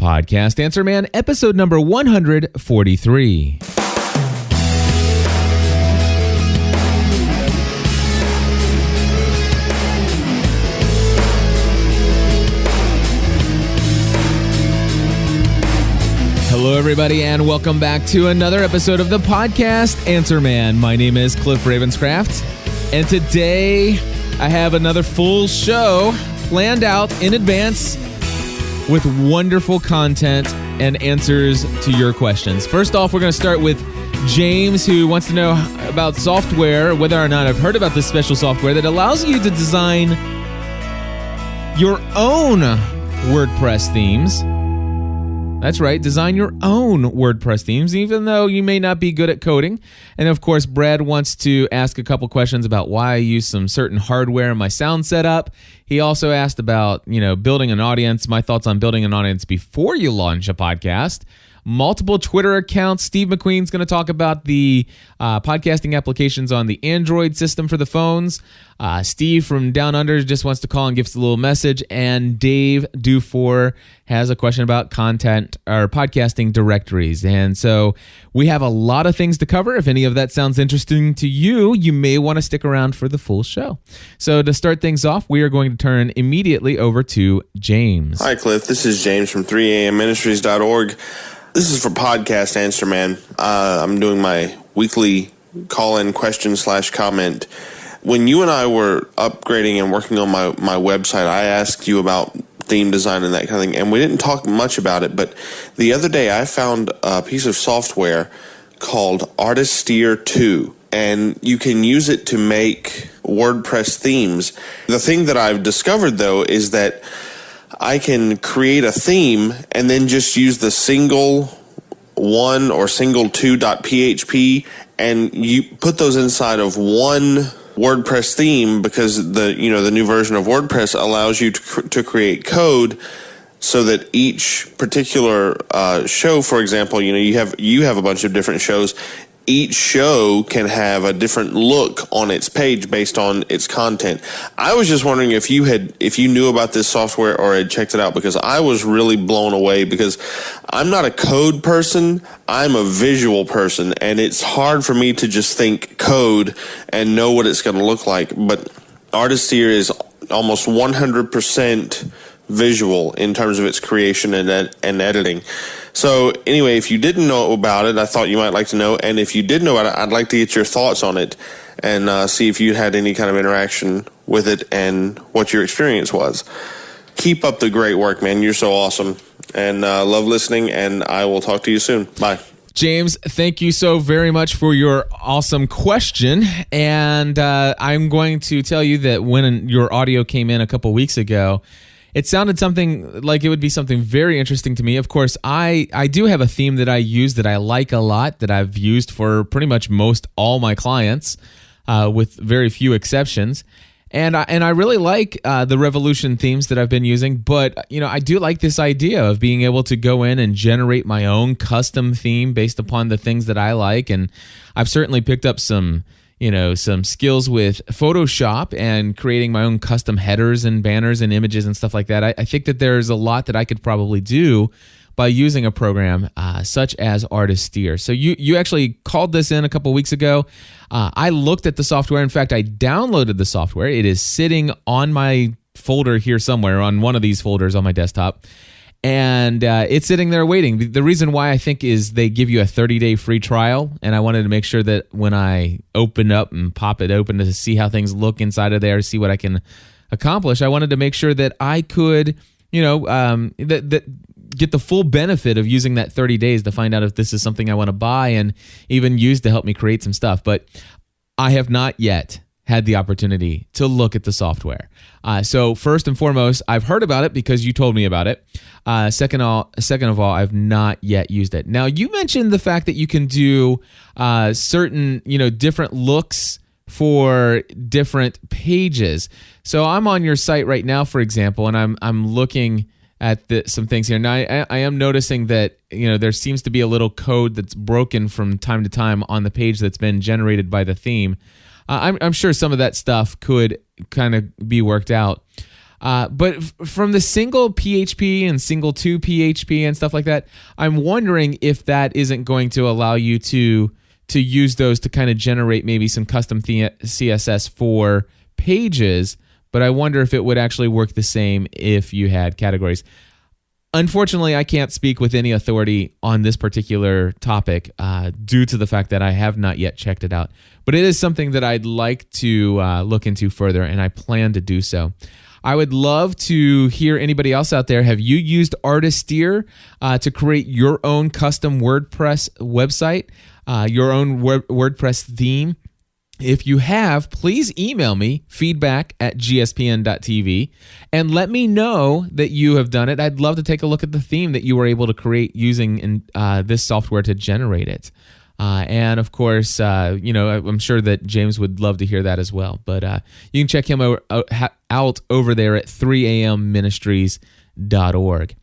Podcast Answer Man, episode number 143. Hello, everybody, and welcome back to another episode of the Podcast Answer Man. My name is Cliff Ravenscraft, and today I have another full show planned out in advance with wonderful content and answers to your questions. First off, we're going to start with James, who wants to know about software, whether or not I've heard about this special software that allows you to design your own WordPress themes. That's right, design your own WordPress themes, even though you may not be good at coding. And of course, Brad wants to ask a couple questions about why I use some certain hardware in my sound setup. He also asked about, building an audience, my thoughts on building an audience before you launch a podcast. Multiple Twitter accounts. Steve McQueen's going to talk about the podcasting applications on the Android system for the phones. Steve from Down Under just wants to call and give us a little message. And Dave Dufour has a question about content or podcasting directories. And so we have a lot of things to cover. If any of that sounds interesting to you, you may want to stick around for the full show. So to start things off, we are going to turn immediately over to James. Hi, Cliff. This is James from 3amministries.org. This is for Podcast Answer Man. I'm doing my weekly call-in question/comment. When you and I were upgrading and working on my website, I asked you about theme design and that kind of thing, and we didn't talk much about it, but the other day I found a piece of software called Artisteer 2, and you can use it to make WordPress themes. The thing that I've discovered, though, is that I can create a theme and then just use the single one or single2.php, and you put those inside of one WordPress theme, because the new version of WordPress allows you to create code so that each particular show, for example, you have a bunch of different shows. Each show can have a different look on its page based on its content. I was just wondering if you knew about this software or had checked it out, because I was really blown away, because I'm not a code person, I'm a visual person, and it's hard for me to just think code and know what it's going to look like. But Artisteer is almost 100% visual in terms of its creation and editing. So anyway, if you didn't know about it, I thought you might like to know. And if you did know about it, I'd like to get your thoughts on it and see if you had any kind of interaction with it and what your experience was. Keep up the great work, man. You're so awesome. And love listening, and I will talk to you soon. Bye. James, thank you so very much for your awesome question. And I'm going to tell you that when your audio came in a couple weeks ago, it sounded something like it would be something very interesting to me. Of course, I do have a theme that I use that I like a lot, that I've used for pretty much most all my clients, with very few exceptions. And I really like the Revolution themes that I've been using, but I do like this idea of being able to go in and generate my own custom theme based upon the things that I like. And I've certainly picked up some skills with Photoshop and creating my own custom headers and banners and images and stuff like that. I think that there's a lot that I could probably do by using a program such as Artisteer. So you actually called this in a couple weeks ago. I looked at the software. In fact, I downloaded the software. It is sitting on my folder here somewhere, on one of these folders on my desktop. And it's sitting there waiting. The reason why I think is they give you a 30-day free trial, and I wanted to make sure that when I open up and pop it open to see how things look inside of there, see what I can accomplish, I wanted to make sure that I could, that get the full benefit of using that 30 days to find out if this is something I want to buy and even use to help me create some stuff. But I have not yet had the opportunity to look at the software. So first and foremost, I've heard about it because you told me about it. Second of all, I've not yet used it. Now, you mentioned the fact that you can do certain, different looks for different pages. So I'm on your site right now, for example, and I'm looking at some things here. Now, I am noticing that there seems to be a little code that's broken from time to time on the page that's been generated by the theme. I'm sure some of that stuff could kind of be worked out. But from the single PHP and single 2 PHP and stuff like that, I'm wondering if that isn't going to allow you to use those to kind of generate maybe some custom CSS for pages. But I wonder if it would actually work the same if you had categories. Unfortunately, I can't speak with any authority on this particular topic due to the fact that I have not yet checked it out. But it is something that I'd like to look into further, and I plan to do so. I would love to hear anybody else out there. Have you used Artisteer to create your own custom WordPress website, your own WordPress theme? If you have, please email me, feedback@gspn.tv, and let me know that you have done it. I'd love to take a look at the theme that you were able to create using this software to generate it. And of course, I'm sure that James would love to hear that as well. But you can check him out over there at 3amministries.org.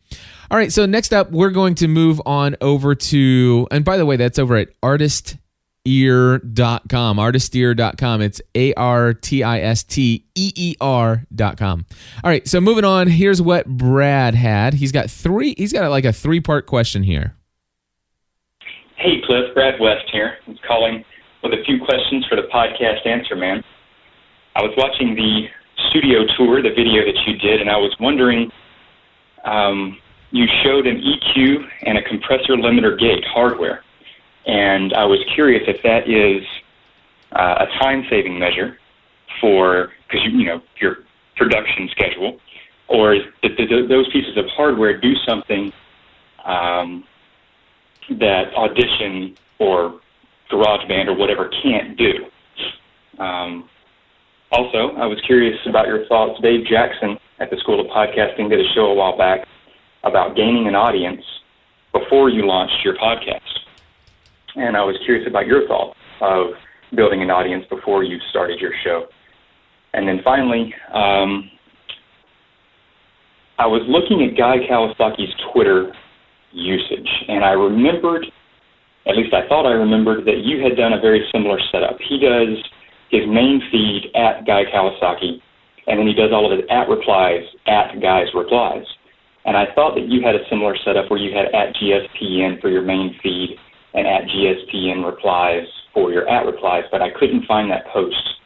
All right, so next up, we're going to move on over to, and by the way, that's over at Artisteer.com. Artisteer.com. It's ARTISTEER.com. All right, so moving on, here's what Brad had. He's got like a 3-part question here. Hey, Cliff, Brad West here. I'm calling with a few questions for the podcast Answer Man. I was watching the studio tour, the video that you did, and I was wondering, you showed an EQ and a compressor limiter gate hardware. And I was curious if that is a time-saving measure for, because your production schedule, or did those pieces of hardware do something that Audition or GarageBand or whatever can't do? Also, I was curious about your thoughts. Dave Jackson at the School of Podcasting did a show a while back about gaining an audience before you launched your podcast. And I was curious about your thoughts of building an audience before you started your show. And then finally, I was looking at Guy Kawasaki's Twitter usage, and I remembered, at least I thought I remembered, that you had done a very similar setup. He does his main feed at Guy Kawasaki, and then he does all of his @replies at Guy's replies. And I thought that you had a similar setup where you had @GSPN for your main feed and @GSPN replies for your @replies, but I couldn't find that post.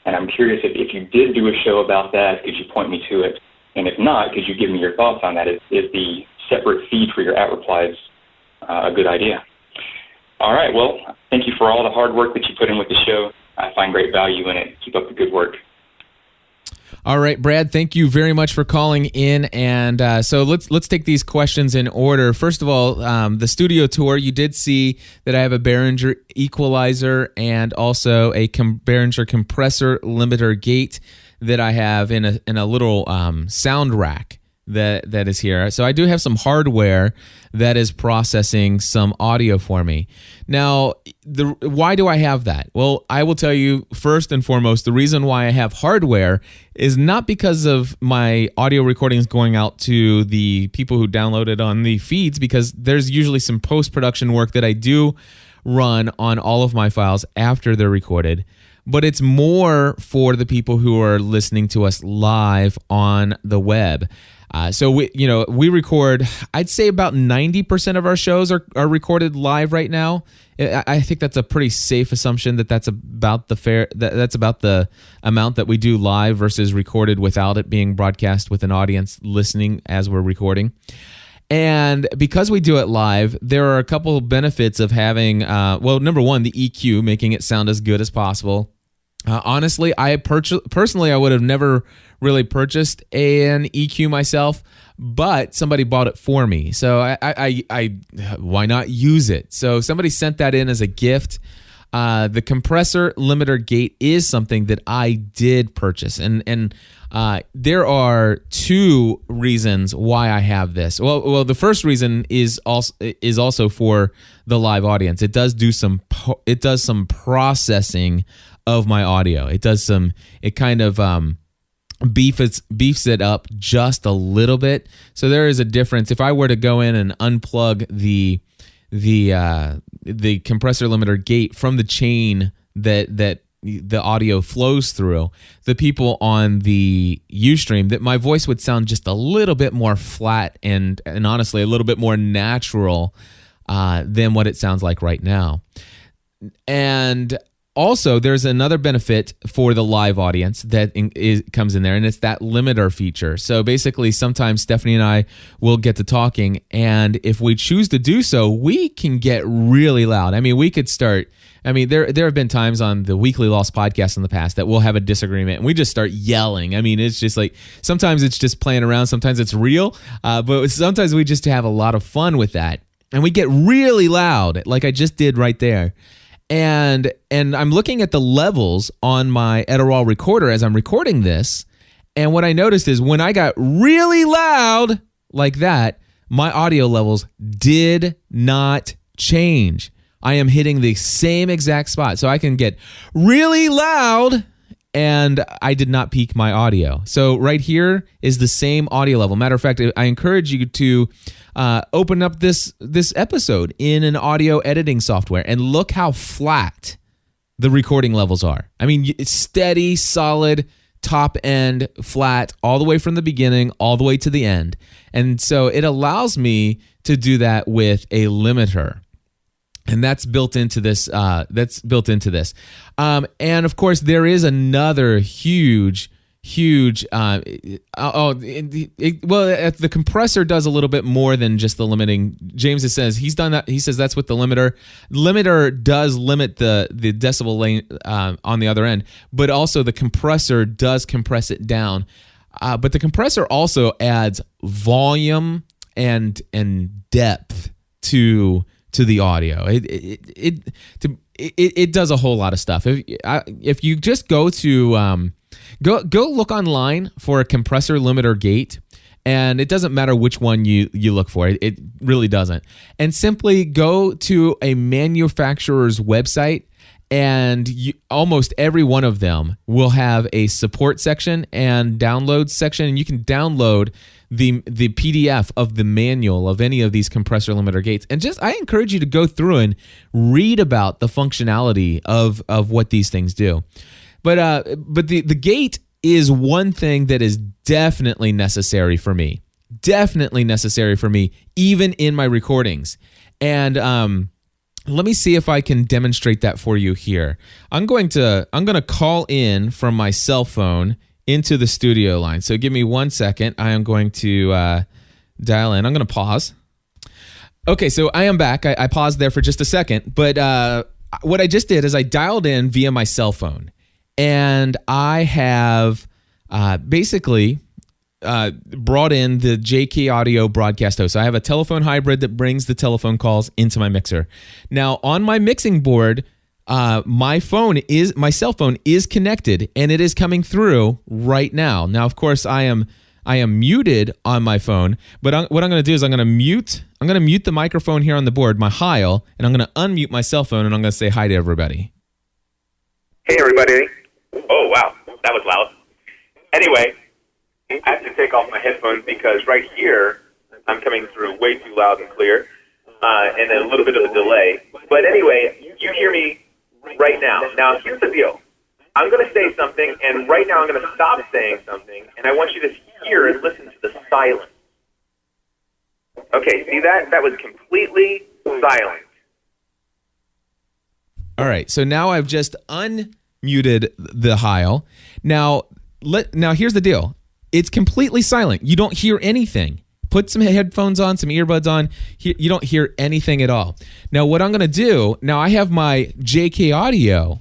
And I'm curious if you did do a show about that, could you point me to it? And if not, could you give me your thoughts on that? Is the separate feed for your @replies a good idea? All right, well, thank you for all the hard work that you put in with the show. I find great value in it. Keep up the good work. All right, Brad, thank you very much for calling in. And so let's take these questions in order. First of all, the studio tour, you did see that I have a Behringer equalizer and also a Behringer compressor limiter gate that I have in a little sound rack that is here. So I do have some hardware that is processing some audio for me. Now, why do I have that? Well, I will tell you first and foremost, the reason why I have hardware is not because of my audio recordings going out to the people who download it on the feeds, because there's usually some post-production work that I do run on all of my files after they're recorded. But it's more for the people who are listening to us live on the web. So we record, I'd say about 90% of our shows are recorded live right now. I think that's a pretty safe assumption that's about that's about the amount that we do live versus recorded without it being broadcast with an audience listening as we're recording. And because we do it live, there are a couple of benefits of having, number one, the EQ, making it sound as good as possible. Honestly, personally, I would have never really purchased an EQ myself, but somebody bought it for me. So I why not use it? So somebody sent that in as a gift. The compressor limiter gate is something that I did purchase, and there are two reasons why I have this. Well, the first reason is also for the live audience. It does some processing of my audio. It kind of beefs it up just a little bit. So there is a difference. If I were to go in and unplug the compressor limiter gate from the chain that the audio flows through, the people on the Ustream, that my voice would sound just a little bit more flat and honestly a little bit more natural than what it sounds like right now. And also, there's another benefit for the live audience that comes in there, and it's that limiter feature. So basically, sometimes Stephanie and I will get to talking, and if we choose to do so, we can get really loud. I mean, we could start. I mean, there have been times on the Weekly Lost podcast in the past that we'll have a disagreement, and we just start yelling. I mean, it's just like, sometimes it's just playing around, sometimes it's real, but sometimes we just have a lot of fun with that, and we get really loud, like I just did right there. And I'm looking at the levels on my Edirol recorder as I'm recording this, and what I noticed is when I got really loud like that, my audio levels did not change. I am hitting the same exact spot. So I can get really loud, and I did not peak my audio. So right here is the same audio level. Matter of fact, I encourage you to open up this episode in an audio editing software and look how flat the recording levels are. I mean, it's steady, solid, top end, flat, all the way from the beginning, all the way to the end. And so it allows me to do that with a limiter. And that's built into this. And of course, there is another huge. The compressor does a little bit more than just the limiting. James says he's done that. He says that's with the limiter. Limiter does limit the decibel lane on the other end, but also the compressor does compress it down. But the compressor also adds volume and depth to the audio. It does a whole lot of stuff. If you just go to go look online for a compressor limiter gate, and it doesn't matter which one you look for. It really doesn't. And simply go to a manufacturer's website, and almost every one of them will have a support section and download section, and you can download the PDF of the manual of any of these compressor limiter gates. And I encourage you to go through and read about the functionality of what these things do. But the gate is one thing that is definitely necessary for me. Definitely necessary for me, even in my recordings. And let me see if I can demonstrate that for you here. I'm going to call in from my cell phone into the studio line. So give me 1 second. I am going to dial in. I'm going to pause. Okay, so I am back. I paused there for just a second. But what I just did is I dialed in via my cell phone. And I have basically brought in the JK Audio broadcast host. So I have a telephone hybrid that brings the telephone calls into my mixer. Now, on my mixing board, my cell phone is connected, and it is coming through right now. Now, of course, I am muted on my phone, but what I'm going to do is I'm going to mute the microphone here on the board, my Heil, and I'm going to unmute my cell phone, and I'm going to say hi to everybody. Hey, everybody. Oh, wow. That was loud. Anyway, I have to take off my headphones because right here, I'm coming through way too loud and clear, and a little bit of a delay. But anyway, you hear me right now. Now, here's the deal. I'm going to say something, and right now I'm going to stop saying something, and I want you to hear and listen to the silence. Okay, see that? That was completely silent. All right, so now I've just unmuted the Heil. Now here's the deal. It's completely silent. You don't hear anything. Put some headphones on, some earbuds on. You don't hear anything at all. Now, what I'm going to do, now I have my JK Audio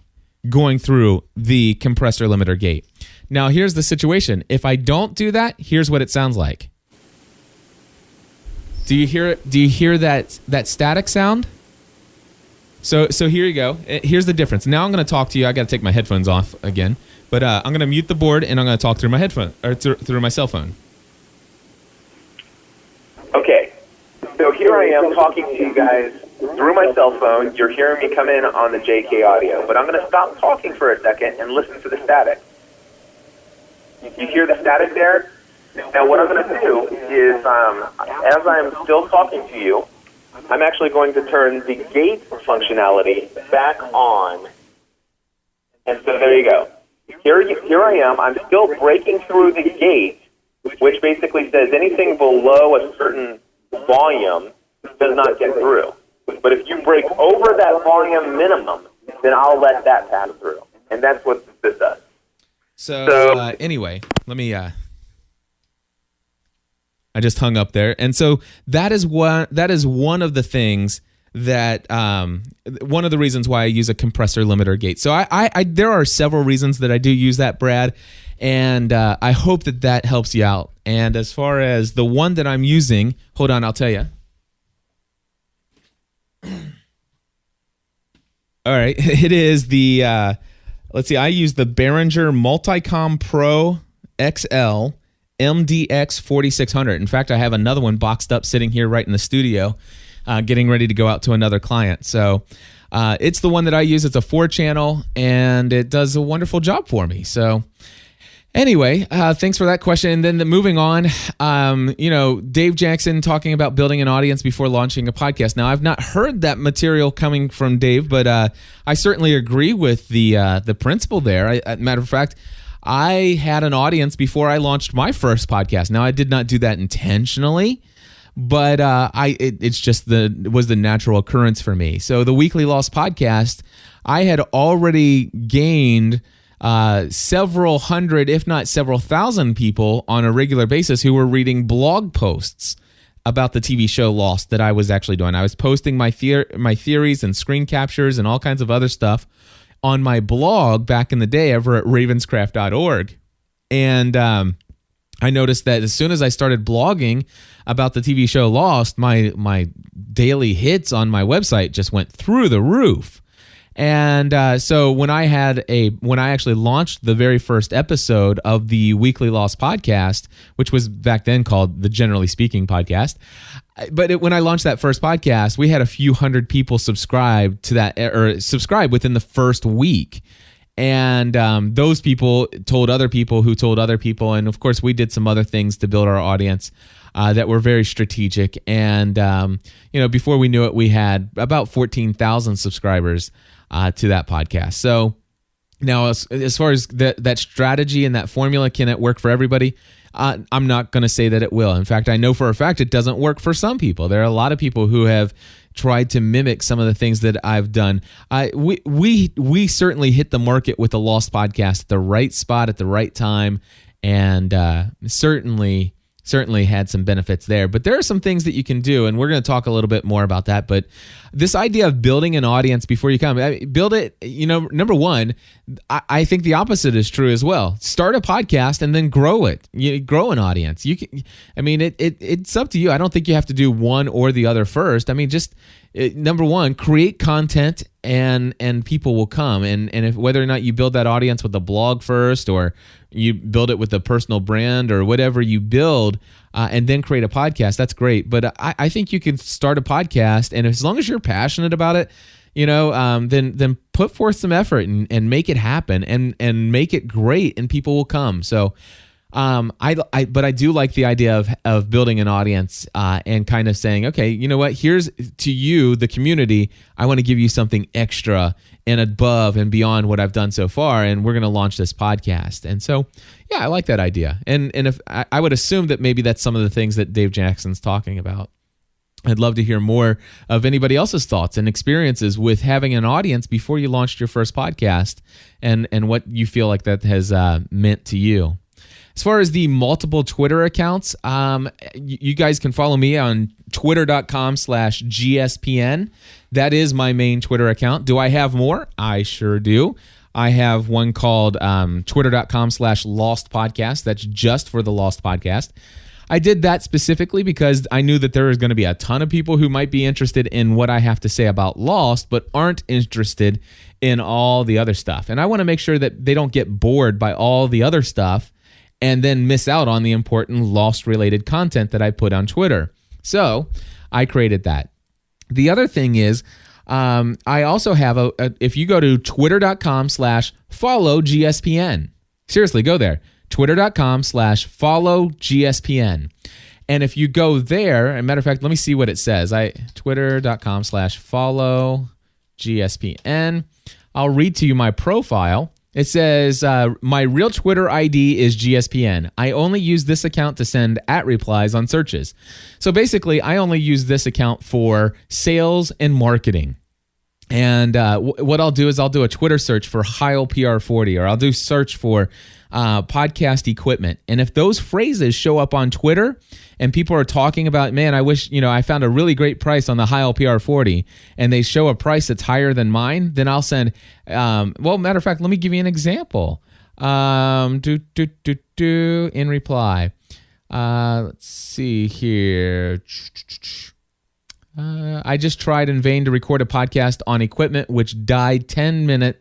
going through the compressor limiter gate. Now, here's the situation. If I don't do that, here's what it sounds like. Do you hear that static sound? So here you go. Here's the difference. Now I'm going to talk to you. I got to take my headphones off again, but I'm going to mute the board and I'm going to talk through my headphone or through my cell phone. Okay, so here I am talking to you guys through my cell phone. You're hearing me come in on the JK Audio, but I'm going to stop talking for a second and listen to the static. You hear the static there? Now what I'm going to do is, as I'm still talking to you, I'm actually going to turn the gate functionality back on, And so there you go. Here I am. I'm still breaking through the gate, which basically says anything below a certain volume does not get through. But if you break over that volume minimum, then I'll let that pass through. And that's what this does. So anyway, let me... I just hung up there. And so that is one of the things that one of the reasons why I use a compressor limiter gate. So I there are several reasons that I do use that, Brad, and I hope that helps you out. And as far as the one that I'm using, hold on, I'll tell you. All right, it is the let's see, I use the Behringer Multicom Pro XL MDX 4600. In fact, I have another one boxed up sitting here right in the studio, getting ready to go out to another client. So it's the one that I use. It's a 4-channel, and it does a wonderful job for me. So anyway, thanks for that question. And then moving on, Dave Jackson talking about building an audience before launching a podcast. Now, I've not heard that material coming from Dave, but I certainly agree with the principle there. Matter of fact, I had an audience before I launched my first podcast. Now, I did not do that intentionally, but it was the natural occurrence for me. So the Weekly Lost podcast, I had already gained several hundred, if not several thousand people on a regular basis who were reading blog posts about the TV show Lost that I was actually doing. I was posting my theories and screen captures and all kinds of other stuff on my blog back in the day over at ravenscraft.org. And I noticed that as soon as I started blogging about the TV show Lost, my daily hits on my website just went through the roof. And so when I actually launched the very first episode of the Weekly Lost podcast, which was back then called the Generally Speaking podcast, but when I launched that first podcast, we had a few hundred people subscribe to that, or subscribe within the first week. And those people told other people who told other people. And of course, we did some other things to build our audience that were very strategic. And, before we knew it, we had about 14,000 subscribers to that podcast. So now, as far as that strategy and that formula, can it work for everybody? I'm not going to say that it will. In fact, I know for a fact it doesn't work for some people. There are a lot of people who have tried to mimic some of the things that I've done. We certainly hit the market with the Lost podcast at the right spot at the right time, and certainly had some benefits there. But there are some things that you can do, and we're going to talk a little bit more about that. But this idea of building an audience before you come, build it, number one, I think the opposite is true as well. Start a podcast and then grow it. You grow an audience. It's up to you. I don't think you have to do one or the other first. Number one, create content and people will come. And if whether or not you build that audience with a blog first, or you build it with a personal brand, or whatever you build, and then create a podcast, that's great. But I think you can start a podcast, and as long as you're passionate about it, then put forth some effort and make it happen and make it great, and people will come. So but I do like the idea of building an audience and kind of saying, okay, you know what? Here's to you, the community. I want to give you something extra and above and beyond what I've done so far, and we're going to launch this podcast. And so, yeah, I like that idea. And if I would assume that maybe that's some of the things that Dave Jackson's talking about. I'd love to hear more of anybody else's thoughts and experiences with having an audience before you launched your first podcast, and what you feel like that has meant to you. As far as the multiple Twitter accounts, you guys can follow me on twitter.com/GSPN. That is my main Twitter account. Do I have more? I sure do. I have one called twitter.com/Lost Podcast. That's just for the Lost Podcast. I did that specifically because I knew that there is going to be a ton of people who might be interested in what I have to say about Lost, but aren't interested in all the other stuff. And I want to make sure that they don't get bored by all the other stuff and then miss out on the important Lost-related content that I put on Twitter. So I created that. The other thing is, I also have if you go to twitter.com/followgspn, seriously, go there, twitter.com/followgspn. And if you go there, as a matter of fact, let me see what it says. Twitter.com/followgspn. I'll read to you my profile. It says, my real Twitter ID is GSPN. I only use this account to send @replies on searches. So basically, I only use this account for sales and marketing. And what I'll do is I'll do a Twitter search for Heil PR40, or I'll do search for podcast equipment. And if those phrases show up on Twitter and people are talking about, man, I wish, I found a really great price on the Heil PR40, and they show a price that's higher than mine, then I'll send, matter of fact, let me give you an example. In reply. Let's see here. I just tried in vain to record a podcast on equipment which died 10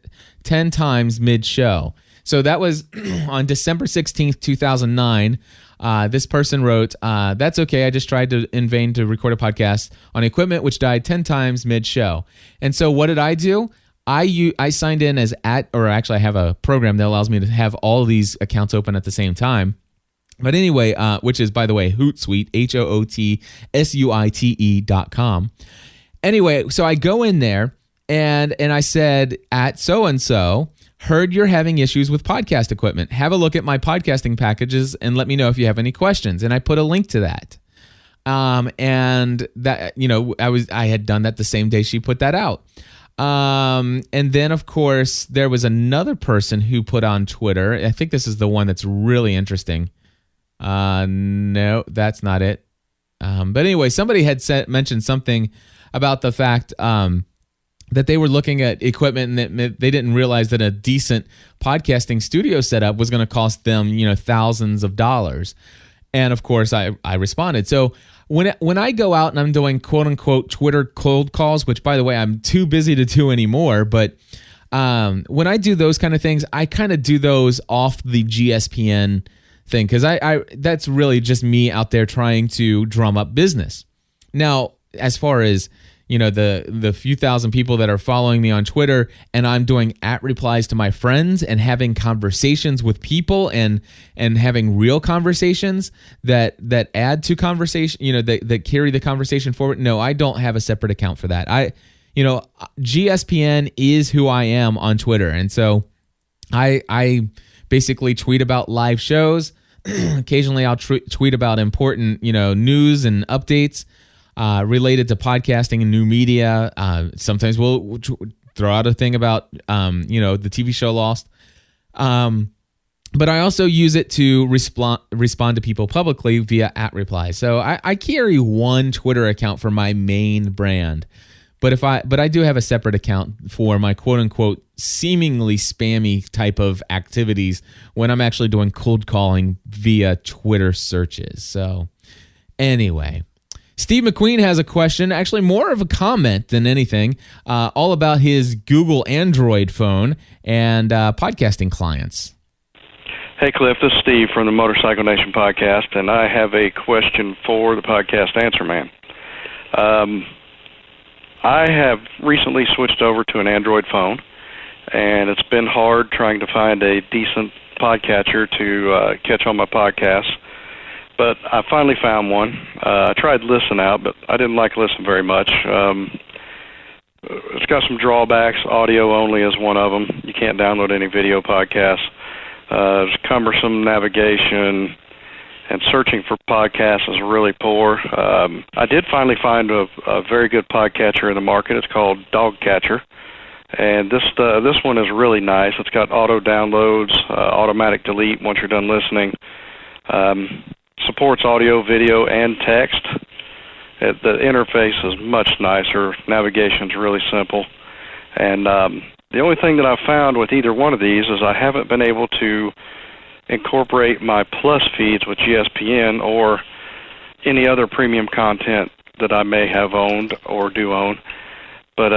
times mid-show. So that was on December 16th, 2009. This person wrote, that's okay. I just tried in vain to record a podcast on equipment which died 10 times mid-show. And so what did I do? I signed in as I have a program that allows me to have all of these accounts open at the same time. But anyway, which is, by the way, Hootsuite, HOOTSUITE.com. Anyway, so I go in there and I said, at so-and-so, heard you're having issues with podcast equipment. Have a look at my podcasting packages and let me know if you have any questions. And I put a link to that. And that, I had done that the same day she put that out. And then, of course, there was another person who put on Twitter. I think this is the one that's really interesting. No, that's not it. But anyway, somebody had mentioned something about the fact that they were looking at equipment and that they didn't realize that a decent podcasting studio setup was going to cost them, thousands of dollars. And of course, I responded. So when I go out and I'm doing quote unquote Twitter cold calls, which by the way, I'm too busy to do anymore, but when I do those kind of things, I kind of do those off the GSPN thing, because I that's really just me out there trying to drum up business. Now, as far as the few thousand people that are following me on Twitter, and I'm doing @replies to my friends and having conversations with people and having real conversations that add to conversation, that carry the conversation forward. No, I don't have a separate account for that. GSPN is who I am on Twitter, and so I basically tweet about live shows. Occasionally I'll tweet about important, news and updates related to podcasting and new media. Sometimes we'll throw out a thing about, the TV show Lost. But I also use it to respond to people publicly via @replies. So I carry one Twitter account for my main brand. But I do have a separate account for my quote unquote seemingly spammy type of activities when I'm actually doing cold calling via Twitter searches. So anyway, Steve McQueen has a question, actually more of a comment than anything, all about his Google Android phone and podcasting clients. Hey, Cliff, this is Steve from the Motorcycle Nation podcast, and I have a question for the podcast answer man. I have recently switched over to an Android phone, and it's been hard trying to find a decent podcatcher to catch on my podcasts. But I finally found one. I tried Listen Out, but I didn't like Listen very much. It's got some drawbacks. Audio only is one of them. You can't download any video podcasts. There's cumbersome navigation, and searching for podcasts is really poor. I did finally find a very good podcatcher in the market. It's called Dogcatcher, and this one is really nice. It's got auto downloads, automatic delete once you're done listening. Supports audio, video, and text. The interface is much nicer. Navigation's really simple, and the only thing that I've found with either one of these is I haven't been able to incorporate my Plus feeds with GSPN or any other premium content that I may have owned or do own. But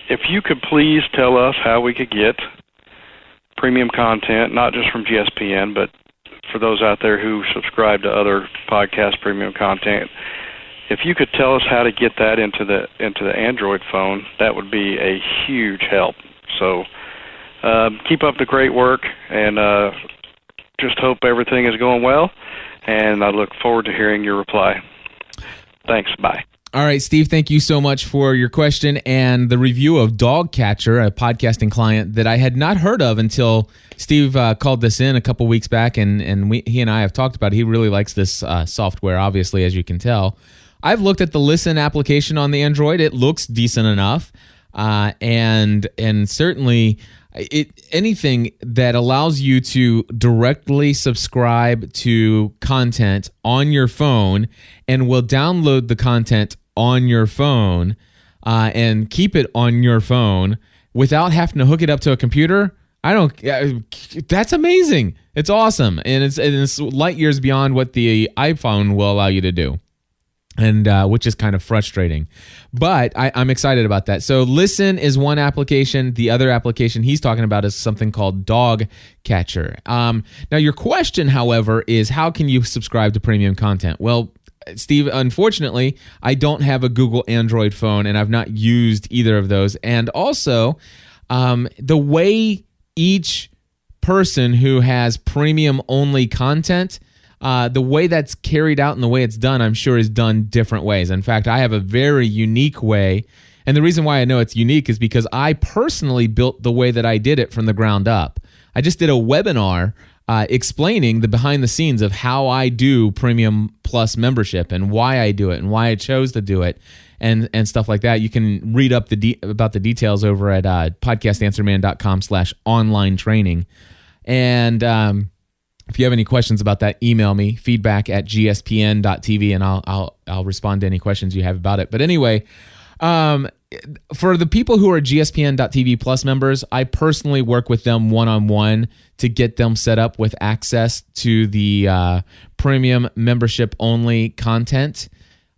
if you could please tell us how we could get premium content, not just from GSPN, but for those out there who subscribe to other podcast premium content, if you could tell us how to get that into the Android phone, that would be a huge help. So keep up the great work, and just hope everything is going well, and I look forward to hearing your reply. Thanks. Bye. All right, Steve, thank you so much for your question and the review of Dogcatcher, a podcasting client that I had not heard of until Steve called this in a couple weeks back, and he and I have talked about it. He really likes this software, obviously, as you can tell. I've looked at the Listen application on the Android. It looks decent enough, and certainly anything that allows you to directly subscribe to content on your phone and will download the content on your phone and keep it on your phone without having to hook it up to a computer. That's amazing. It's awesome. And it's light years beyond what the iPhone will allow you to do. And which is kind of frustrating. But I'm excited about that. So Listen is one application. The other application he's talking about is something called Dogcatcher. Now, your question, however, is how can you subscribe to premium content? Well, Steve, unfortunately, I don't have a Google Android phone, and I've not used either of those. And also, the way each person who has premium-only content, the way that's carried out and the way it's done, I'm sure, is done different ways. In fact, I have a very unique way. And the reason why I know it's unique is because I personally built the way that I did it from the ground up. I just did a webinar explaining the behind the scenes of how I do Premium Plus membership and why I do it and why I chose to do it and stuff like that. You can read up about the details over at podcastanswerman.com/online training. And if you have any questions about that, email me, feedback@gspn.tv, and I'll respond to any questions you have about it. But anyway, for the people who are gspn.tv Plus members, I personally work with them one-on-one to get them set up with access to the premium membership-only content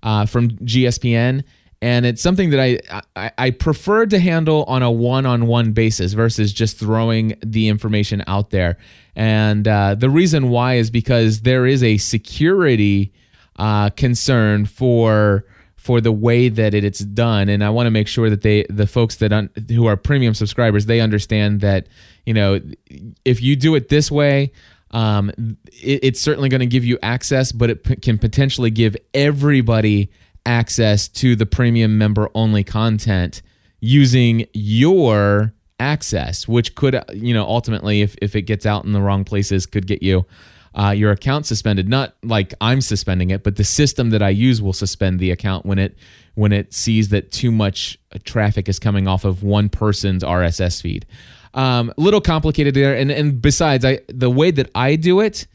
from GSPN. And it's something that I prefer to handle on a one-on-one basis versus just throwing the information out there. And the reason why is because there is a security concern for the way that it's done, and I want to make sure that the folks who are premium subscribers, they understand that, if you do it this way, it's certainly going to give you access, but it can potentially give everybody access to the premium member only content using your access, which could, ultimately, if it gets out in the wrong places, could get you your account suspended. Not like I'm suspending it, but the system that I use will suspend the account when it sees that too much traffic is coming off of one person's RSS feed. A little complicated there, and besides, the way that I do it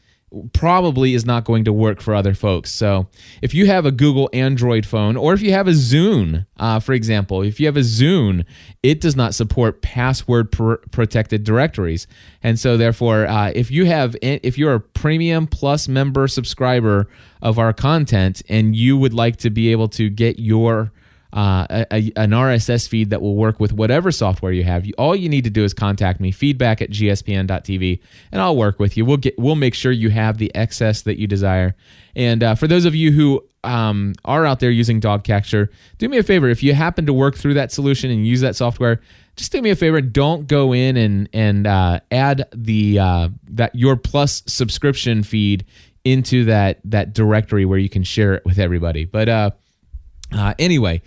probably is not going to work for other folks. So if you have a Google Android phone, or if you have a Zune, for example, if you have a Zune, it does not support password protected directories. And so therefore, if you're a Premium Plus member subscriber of our content and you would like to be able to get your an RSS feed that will work with whatever software you have, all you need to do is contact me, feedback@gspn.tv, and I'll work with you. We'll make sure you have the access that you desire. And for those of you who are out there using Dogcatcher, do me a favor. If you happen to work through that solution and use that software, just do me a favor. Don't go in and add that your Plus subscription feed into that directory where you can share it with everybody. But anyway,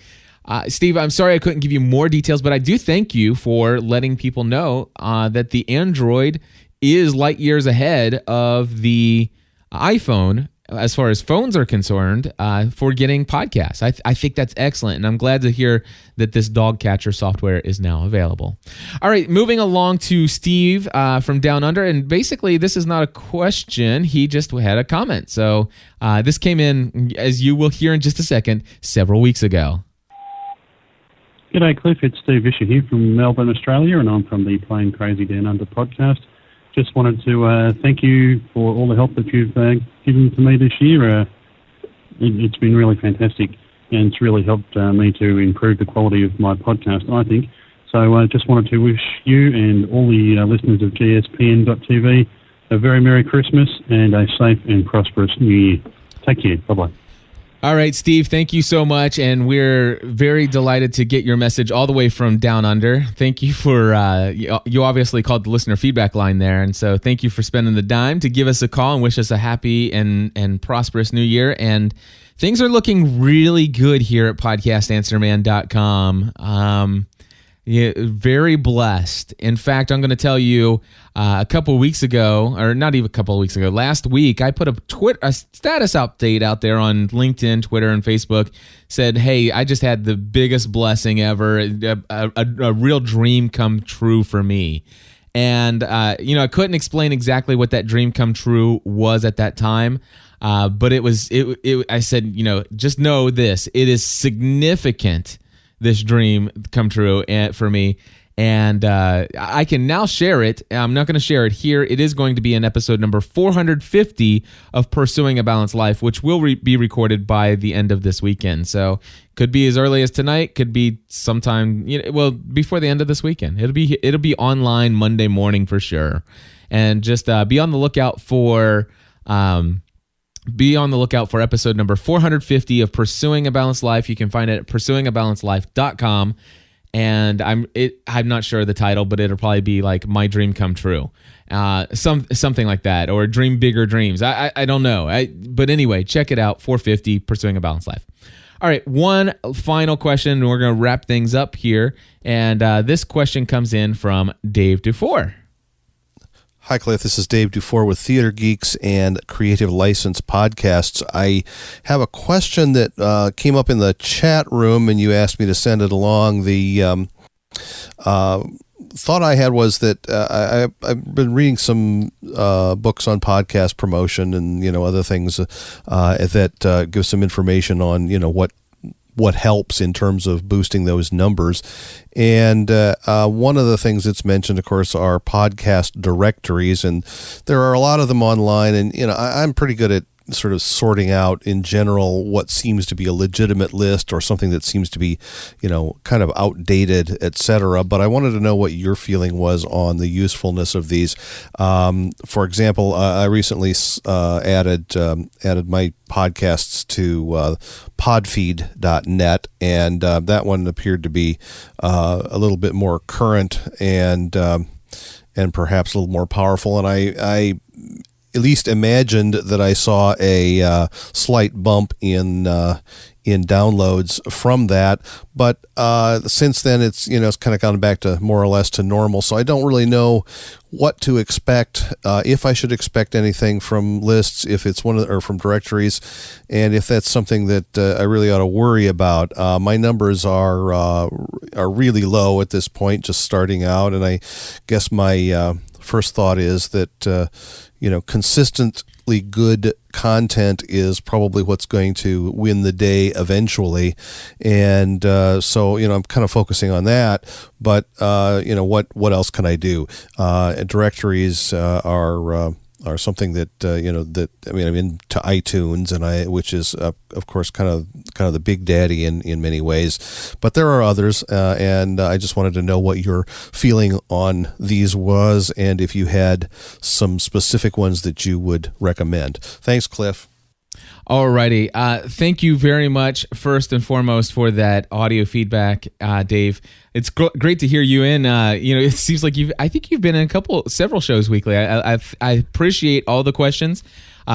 Steve, I'm sorry I couldn't give you more details, but I do thank you for letting people know that the Android is light years ahead of the iPhone as far as phones are concerned for getting podcasts. I think that's excellent, and I'm glad to hear that this Dogcatcher software is now available. All right, moving along to Steve from Down Under, and basically this is not a question. He just had a comment. So this came in, as you will hear in just a second, several weeks ago. G'day, Cliff. It's Steve Vischer here from Melbourne, Australia, and I'm from the Playing Crazy Down Under podcast. Just wanted to thank you for all the help that you've given to me this year. It's been really fantastic, and it's really helped me to improve the quality of my podcast, I think. So I just wanted to wish you and all the listeners of GSPN.TV a very Merry Christmas and a safe and prosperous New Year. Take care. Bye-bye. All right, Steve, thank you so much, and we're very delighted to get your message all the way from Down Under. Thank you for, you obviously called the listener feedback line there, and so thank you for spending the dime to give us a call and wish us a happy and prosperous New Year. And things are looking really good here at podcastanswerman.com. Yeah, very blessed. In fact, I'm going to tell you a couple of weeks ago, or not even a couple of weeks ago, last week, I put a status update out there on LinkedIn, Twitter, and Facebook. Said, hey, I just had the biggest blessing ever, a real dream come true for me. And, I couldn't explain exactly what that dream come true was at that time. But I said, just know this, it is significant, this dream come true for me. And I can now share it. I'm not going to share it here. It is going to be in episode number 450 of Pursuing a Balanced Life, which will be recorded by the end of this weekend. So could be as early as tonight, could be sometime, before the end of this weekend. It'll be online Monday morning for sure. And just be on the lookout for episode number 450 of Pursuing a Balanced Life. You can find it at pursuingabalancedlife.com. And I'm not sure of the title, but it'll probably be like My Dream Come True, something like that, or Dream Bigger Dreams. I don't know. But anyway, check it out. 450 Pursuing a Balanced Life. All right, one final question, and we're going to wrap things up here. And this question comes in from Dave Dufour. Hi, Cliff. This is Dave Dufour with Theater Geeks and Creative License Podcasts. I have a question that came up in the chat room, and you asked me to send it along. The thought I had was that I've been reading some books on podcast promotion and other things that give some information on what helps in terms of boosting those numbers. And one of the things that's mentioned, of course, are podcast directories, and there are a lot of them online. And I'm pretty good at sort of sorting out in general what seems to be a legitimate list or something that seems to be, kind of outdated, etc. But I wanted to know what your feeling was on the usefulness of these. For example, I recently added my podcasts to podfeed.net, and that one appeared to be a little bit more current and perhaps a little more powerful. And I at least imagined that I saw a slight bump in downloads from that, but since then it's kind of gone back to more or less to normal. So I don't really know what to expect, if I should expect anything from lists, if it's or from directories, and if that's something that I really ought to worry about. My numbers are really low at this point, just starting out, and I guess my first thought is that consistently good content is probably what's going to win the day eventually. And so I'm kind of focusing on that. But, what else can I do? Directories are something that, I'm into iTunes, and which is, of course, kind of the big daddy in many ways. But there are others, and I just wanted to know what your feeling on these was, and if you had some specific ones that you would recommend. Thanks, Cliff. Alrighty. Thank you very much, first and foremost, for that audio feedback, Dave. It's great to hear you in. It seems like I think you've been in several shows weekly. I appreciate all the questions.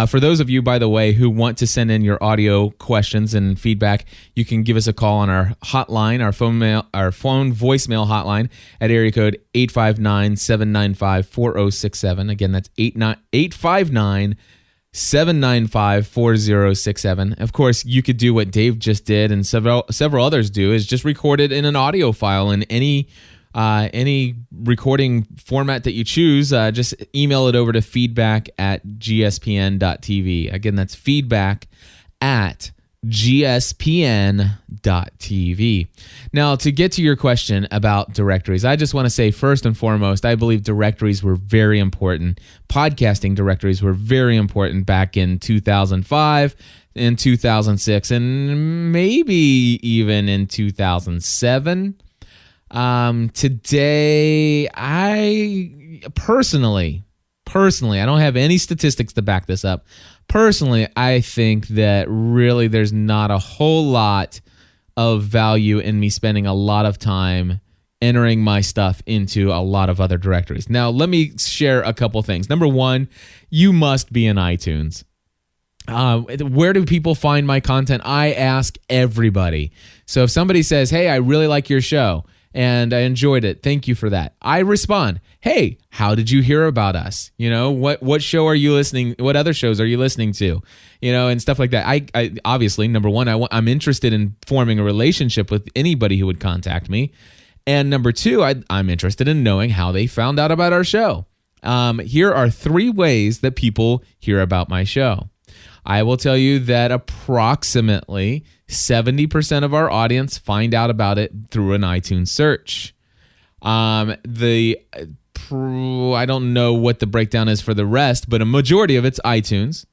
For those of you, by the way, who want to send in your audio questions and feedback, you can give us a call on our hotline, our phone voicemail hotline at area code 859-795-4067. Again, that's 859-795-4067. Of course, you could do what Dave just did, and several others do, is just record it in an audio file in any recording format that you choose. Just email it over to feedback@gspn.tv. Again, that's feedback@gspn.tv. Now, to get to your question about directories, I just want to say, first and foremost, I believe directories were very important. Podcasting directories were very important back in 2005, in 2006, and maybe even in 2007. Today, I personally, I don't have any statistics to back this up. Personally, I think that really there's not a whole lot of value in me spending a lot of time entering my stuff into a lot of other directories. Now, let me share a couple things. Number one, you must be in iTunes. Where do people find my content? I ask everybody. So if somebody says, hey, I really like your show and I enjoyed it, thank you for that, I respond, hey, how did you hear about us? You know, what show are you listening? What other shows are you listening to? You know, and stuff like that. I obviously, number one, I'm interested in forming a relationship with anybody who would contact me. And number two, I'm interested in knowing how they found out about our show. Here are 3 ways that people hear about my show. I will tell you that approximately 70% of our audience find out about it through an iTunes search. I don't know what the breakdown is for the rest, but a majority of it's iTunes.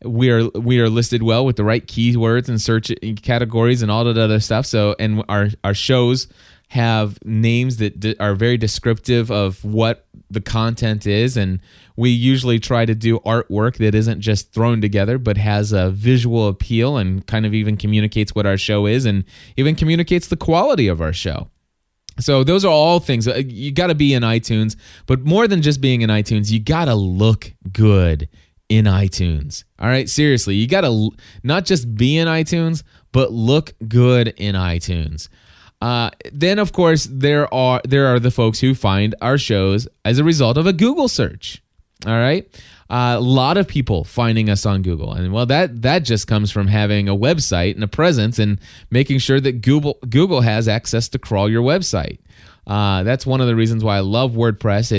We are listed well with the right keywords and search categories and all that other stuff. So, and our shows have names that are very descriptive of what the content is, and we usually try to do artwork that isn't just thrown together but has a visual appeal and kind of even communicates what our show is and even communicates the quality of our show. So those are all things. You got to be in iTunes, but more than just being in iTunes, you got to look good in iTunes. All right, seriously, you got to not just be in iTunes, but look good in iTunes. Then, of course, there are the folks who find our shows as a result of a Google search. All right, a lot of people finding us on Google, and well, that just comes from having a website and a presence and making sure that Google has access to crawl your website. That's one of the reasons why I love WordPress.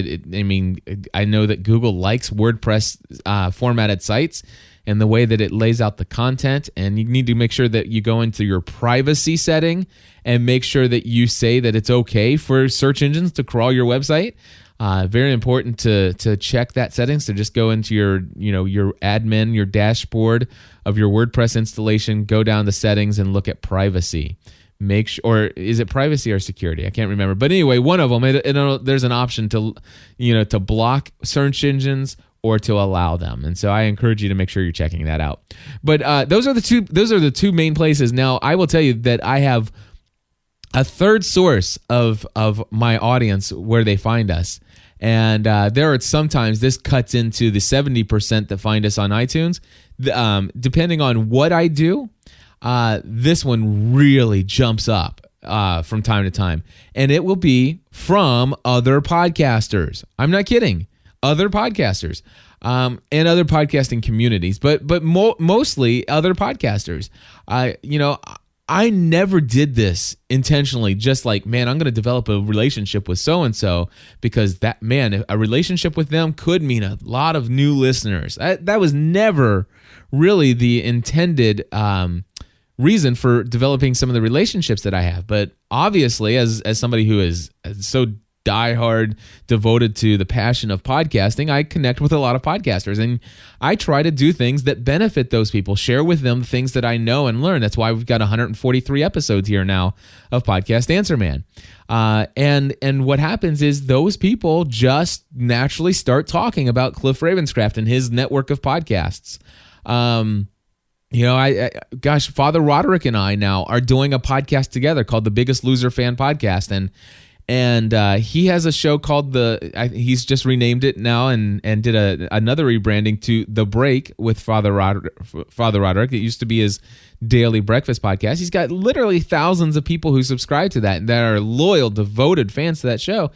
I know that Google likes WordPress formatted sites and the way that it lays out the content, and you need to make sure that you go into your privacy setting and make sure that you say that it's okay for search engines to crawl your website. Very important to check that settings. So just go into your admin, your dashboard of your WordPress installation, go down to settings and look at privacy. Make sure, or is it privacy or security? I can't remember. But anyway, one of them, there's an option to block search engines or to allow them. And so I encourage you to make sure you're checking that out. But those are the two main places. Now, I will tell you that I have a third source of my audience where they find us. And there are sometimes this cuts into the 70% that find us on iTunes. Depending on what I do, this one really jumps up from time to time. And it will be from other podcasters. I'm not kidding. Other podcasters and other podcasting communities, but mostly other podcasters. I never did this intentionally, just like, man, I'm going to develop a relationship with so-and-so because a relationship with them could mean a lot of new listeners. That was never really the intended reason for developing some of the relationships that I have. But obviously, as somebody who is so diehard devoted to the passion of podcasting, I connect with a lot of podcasters, and I try to do things that benefit those people, share with them things that I know and learn. That's why we've got 143 episodes here now of Podcast Answer Man. And what happens is those people just naturally start talking about Cliff Ravenscraft and his network of podcasts. Father Roderick and I now are doing a podcast together called the Biggest Loser Fan Podcast, and he has a show called he's just renamed it now and did another rebranding to The Break with Father Roderick. It used to be his daily breakfast podcast. He's got literally thousands of people who subscribe to that and that are loyal, devoted fans to that show.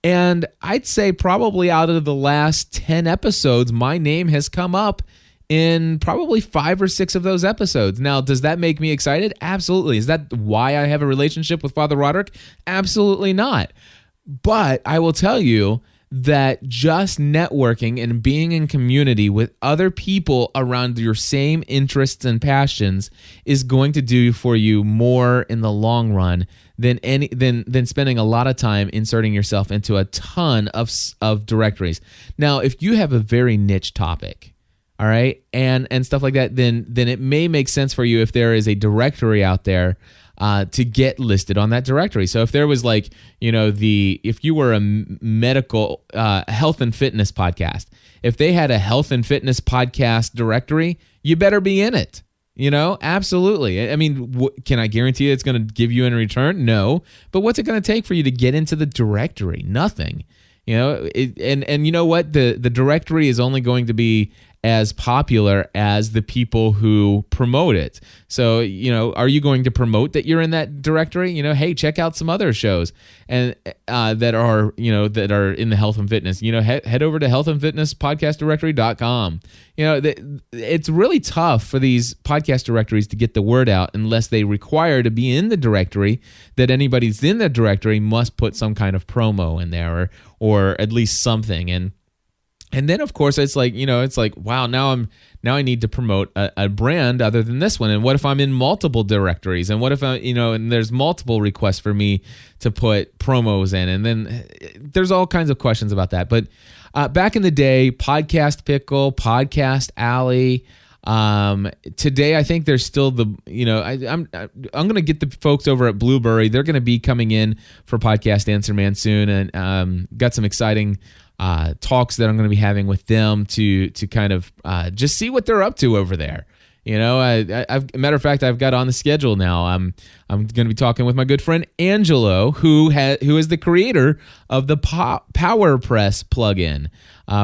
And I'd say probably out of the last 10 episodes, my name has come up in probably 5 or 6 of those episodes. Now, does that make me excited? Absolutely. Is that why I have a relationship with Father Roderick? Absolutely not. But I will tell you that just networking and being in community with other people around your same interests and passions is going to do for you more in the long run than spending a lot of time inserting yourself into a ton of directories. Now, if you have a very niche topic, all right, and stuff like that, then it may make sense for you if there is a directory out there to get listed on that directory. So if there was if you were a medical health and fitness podcast, if they had a health and fitness podcast directory, you better be in it. Absolutely. I mean, can I guarantee it's going to give you in return? No. But what's it going to take for you to get into the directory? Nothing. And you know what? The directory is only going to be as popular as the people who promote it. So, are you going to promote that you're in that directory? Hey, check out some other shows and that are in the health and fitness. Head over to healthandfitnesspodcastdirectory.com. It's really tough for these podcast directories to get the word out unless they require to be in the directory that anybody's in the directory must put some kind of promo in there or at least something. And then, of course, it's like, wow, now I need to promote a brand other than this one. And what if I'm in multiple directories? And what if and there's multiple requests for me to put promos in? And then there's all kinds of questions about that. But back in the day, Podcast Pickle, Podcast Alley. Today, I think there's still I'm going to get the folks over at Blueberry. They're going to be coming in for Podcast Answer Man soon, and got some exciting talks that I'm going to be having with them to kind of just see what they're up to over there. Matter of fact, I've got on the schedule now. I'm going to be talking with my good friend Angelo, who is the creator of the PowerPress plugin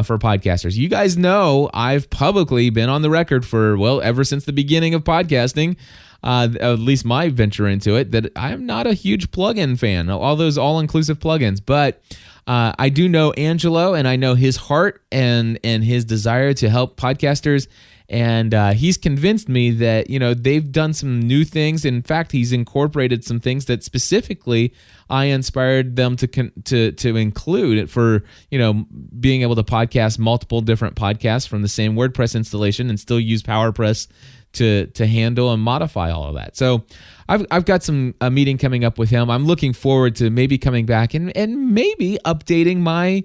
for podcasters. You guys know I've publicly been on the record ever since the beginning of podcasting, at least my venture into it, that I'm not a huge plugin fan, all those all-inclusive plugins, but I do know Angelo, and I know his heart and his desire to help podcasters. And he's convinced me that, they've done some new things. In fact, he's incorporated some things that specifically I inspired them to include for, being able to podcast multiple different podcasts from the same WordPress installation and still use PowerPress to handle and modify all of that. So I've got a meeting coming up with him. I'm looking forward to maybe coming back and maybe updating my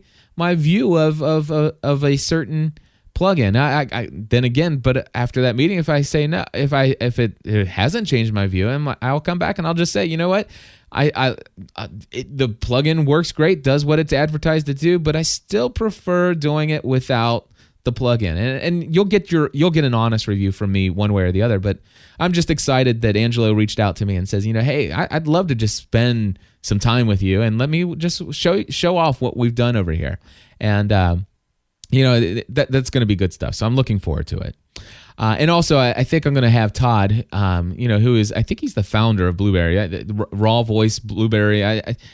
view of a certain plugin. I then again, but after that meeting, if I say no, if it hasn't changed my view, I'll come back and I'll just say, you know what, the plugin works great, does what it's advertised to do, but I still prefer doing it without the plugin. And you'll get an honest review from me one way or the other. But I'm just excited that Angelo reached out to me and says, hey, I'd love to just spend some time with you and let me just show off what we've done over here. And that's going to be good stuff. So I'm looking forward to it. And also, I think I'm going to have Todd, who is, I think he's the founder of Blueberry, Raw Voice Blueberry.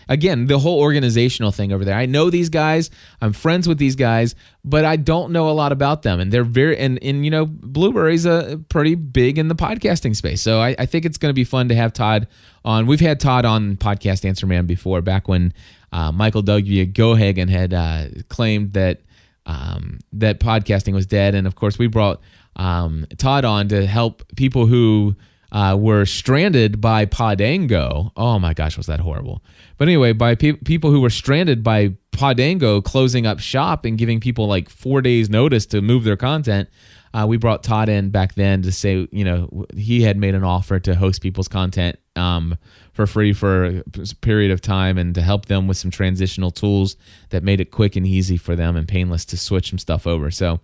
Again, the whole organizational thing over there. I know these guys. I'm friends with these guys, but I don't know a lot about them. And they're Blueberry's pretty big in the podcasting space. So I think it's going to be fun to have Todd on. We've had Todd on Podcast Answer Man before, back when Michael W. Gohagan had claimed that podcasting was dead. And of course, we brought Todd on to help people who were stranded by Podango. Oh my gosh, was that horrible. But anyway, by people who were stranded by Podango closing up shop and giving people like 4 days notice to move their content. We brought Todd in back then to say, he had made an offer to host people's content for free for a period of time and to help them with some transitional tools that made it quick and easy for them and painless to switch some stuff over. So,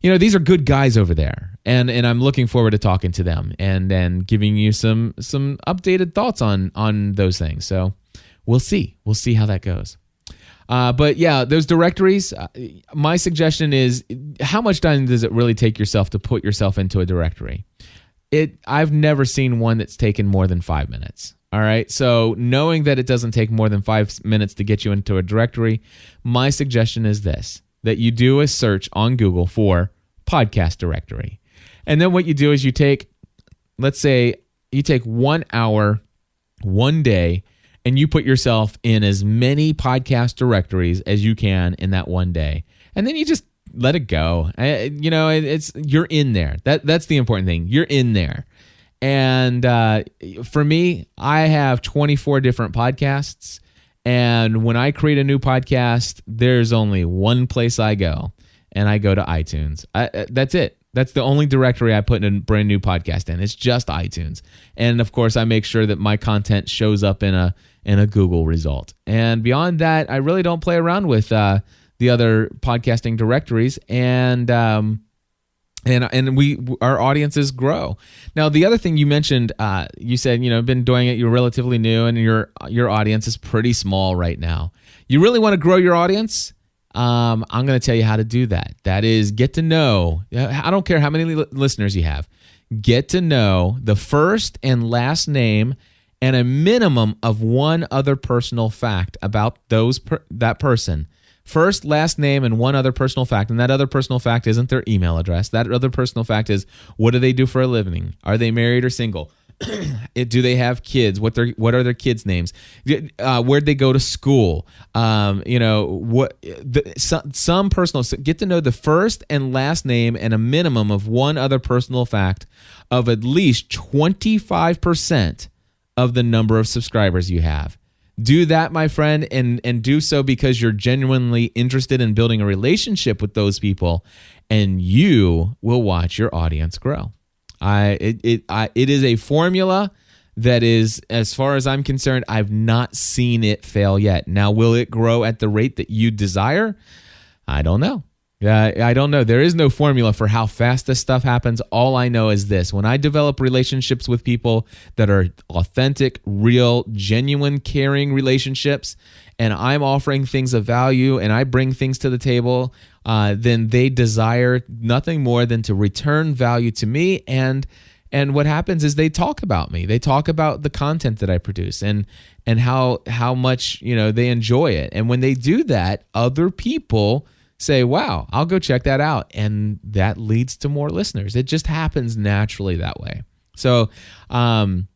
these are good guys over there, and I'm looking forward to talking to them and then giving you some updated thoughts on those things. So we'll see how that goes. But yeah, those directories, my suggestion is, how much time does it really take yourself to put yourself into a directory? I've never seen one that's taken more than 5 minutes. All right. So knowing that it doesn't take more than 5 minutes to get you into a directory, my suggestion is this, that you do a search on Google for podcast directory. And then what you do is let's say you take 1 hour, 1 day, and you put yourself in as many podcast directories as you can in that 1 day. And then you just let it go. You're in there. That's the important thing. You're in there. And for me, I have 24 different podcasts. And when I create a new podcast, there's only one place I go, and I go to iTunes. That's it. That's the only directory I put a brand new podcast in. It's just iTunes. And of course, I make sure that my content shows up in a Google result. And beyond that, I really don't play around with the other podcasting directories. And our audiences grow. Now, the other thing you mentioned, you said, been doing it, you're relatively new, and your audience is pretty small right now. You really want to grow your audience? I'm going to tell you how to do that. That is, get to know, I don't care how many listeners you have, get to know the first and last name and a minimum of one other personal fact about that person. First, last name, and one other personal fact. And that other personal fact isn't their email address. That other personal fact is, what do they do for a living? Are they married or single? Do they have kids? What are their kids' names? Where'd they go to school? Some personal. Get to know the first and last name and a minimum of one other personal fact of at least 25% of the number of subscribers you have. Do that, my friend, and do so because you're genuinely interested in building a relationship with those people, and you will watch your audience grow. It is a formula that is, as far as I'm concerned, I've not seen it fail yet. Now, will it grow at the rate that you desire? I don't know. I don't know. There is no formula for how fast this stuff happens. All I know is this. When I develop relationships with people that are authentic, real, genuine, caring relationships, and I'm offering things of value and I bring things to the table, then they desire nothing more than to return value to me. And what happens is they talk about me. They talk about the content that I produce and how much, they enjoy it. And when they do that, other people say, wow, I'll go check that out. And that leads to more listeners. It just happens naturally that way. So, and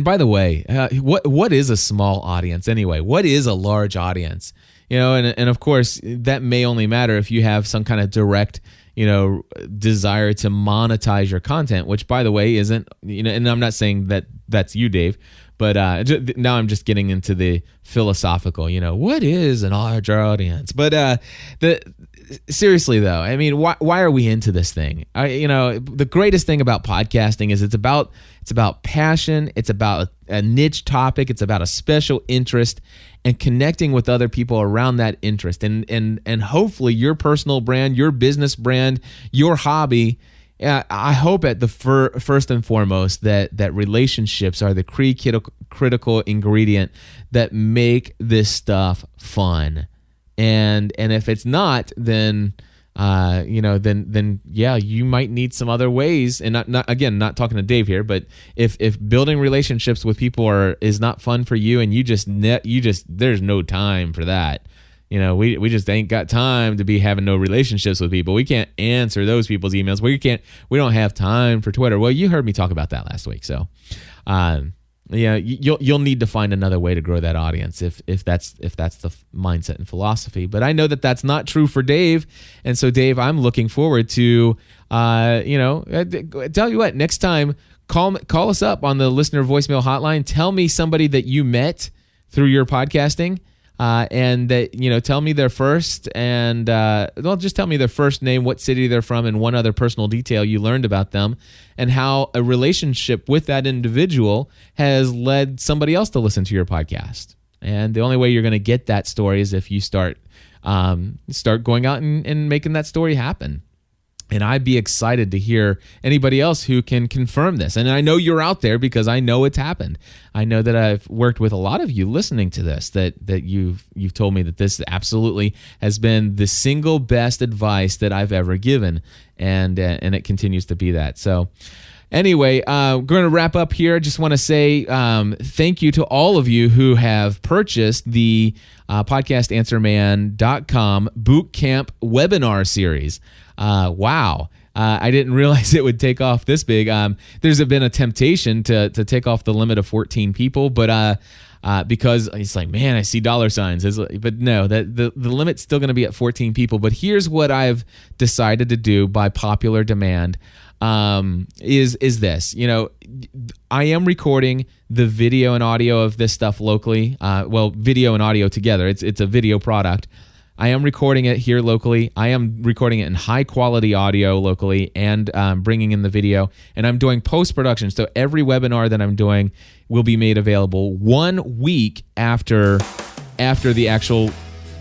by the way, what is a small audience anyway? What is a large audience? And of course, that may only matter if you have some kind of direct, desire to monetize your content, which, by the way, isn't, and I'm not saying that that's you, Dave, but now I'm just getting into the philosophical, what is an large audience? But seriously, though, I mean, why are we into this thing? The greatest thing about podcasting is it's about passion. It's about a niche topic. It's about a special interest and connecting with other people around that interest. And hopefully your personal brand, your business brand, your hobby, I hope at the first and foremost that relationships are the critical ingredient that make this stuff fun. And if it's not, then you might need some other ways. And not talking to Dave here, but if building relationships with people is not fun for you, and you just there's no time for that. We just ain't got time to be having no relationships with people. We can't answer those people's emails. We don't have time for Twitter. Well, you heard me talk about that last week. So, you'll need to find another way to grow that audience if that's the mindset and philosophy. But I know that that's not true for Dave. And so, Dave, I'm looking forward to, tell you what, next time, call us up on the listener voicemail hotline. Tell me somebody that you met through your podcasting. And that, tell me their first and, just tell me their first name, what city they're from, and one other personal detail you learned about them, and how a relationship with that individual has led somebody else to listen to your podcast. And the only way you're going to get that story is if you start going out and making that story happen. And I'd be excited to hear anybody else who can confirm this. And I know you're out there because I know it's happened. I know that I've worked with a lot of you listening to this, that you've told me that this absolutely has been the single best advice that I've ever given. And it continues to be that. So anyway, we're going to wrap up here. I just want to say thank you to all of you who have purchased the podcastanswerman.com bootcamp webinar series. Wow. I didn't realize it would take off this big. There's been a temptation to take off the limit of 14 people, but because it's like, man, I see dollar signs. But no, the limit's still going to be at 14 people. But here's what I've decided to do by popular demand. Is this, I am recording the video and audio of this stuff locally. Video and audio together. It's a video product. I am recording it here locally. I am recording it in high quality audio locally and bringing in the video. And I'm doing post-production. So every webinar that I'm doing will be made available 1 week after the actual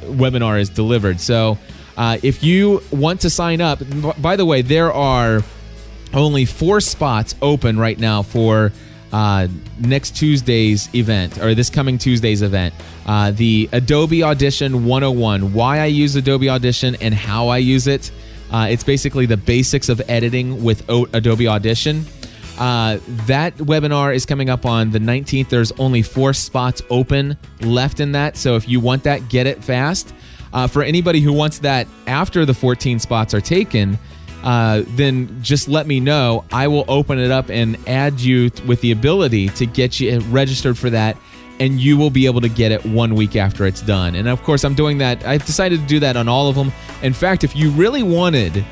webinar is delivered. So if you want to sign up, by the way, there are only 4 spots open right now for next Tuesday's event, or this coming Tuesday's event, the Adobe Audition 101, why I use Adobe Audition and how I use it. It's basically the basics of editing with Adobe Audition. That webinar is coming up on the 19th. There's only 4 spots open left in that, so if you want that, get it fast. For anybody who wants that after the 14 spots are taken, then just let me know. I will open it up and add you with the ability to get you registered for that, and you will be able to get it 1 week after it's done. And of course, I'm doing that. I've decided to do that on all of them. In fact, if you really wanted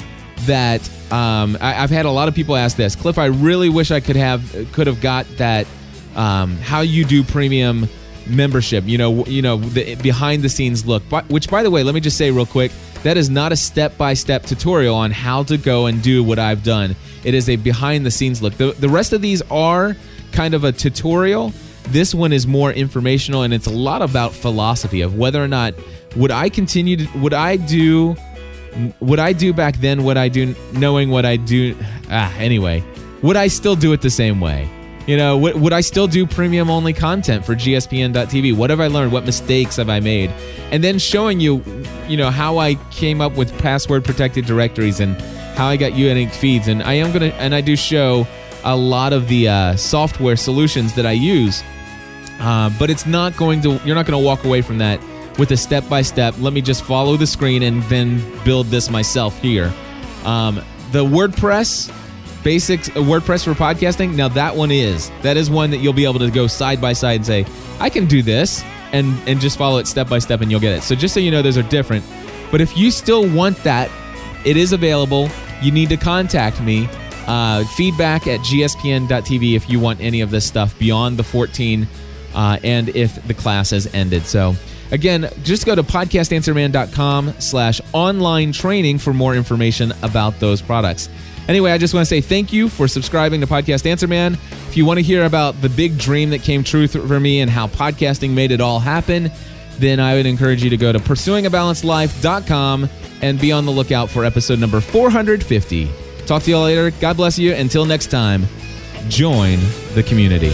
that, I've had a lot of people ask this, Cliff, I really wish I could have got that how you do premium membership, the behind the scenes look, which, by the way, let me just say real quick, that is not a step-by-step tutorial on how to go and do what I've done. It is a behind the scenes look. The rest of these are kind of a tutorial. This one is more informational, and it's a lot about philosophy of whether or not would I do back then what I do, knowing what I do. Anyway, would I still do it the same way? Would I still do premium only content for GSPN.TV? What have I learned? What mistakes have I made? And then showing you, how I came up with password protected directories and how I got unique feeds. And I do show a lot of the software solutions that I use. But you're not going to walk away from that with a step-by-step, let me just follow the screen and then build this myself here. The WordPress, basics WordPress for podcasting, now that is one that you'll be able to go side by side and say, I can do this, and just follow it step by step and you'll get it. So just so you know, those are different. But if you still want that, it is available. You need to contact me. Feedback at gspn.tv if you want any of this stuff beyond the 14 and if the class has ended. So again, just go to podcastanswerman.com/online training for more information about those products. Anyway, I just want to say thank you for subscribing to Podcast Answer Man. If you want to hear about the big dream that came true for me and how podcasting made it all happen, then I would encourage you to go to pursuingabalancedlife.com and be on the lookout for episode number 450. Talk to you all later. God bless you. Until next time, join the community.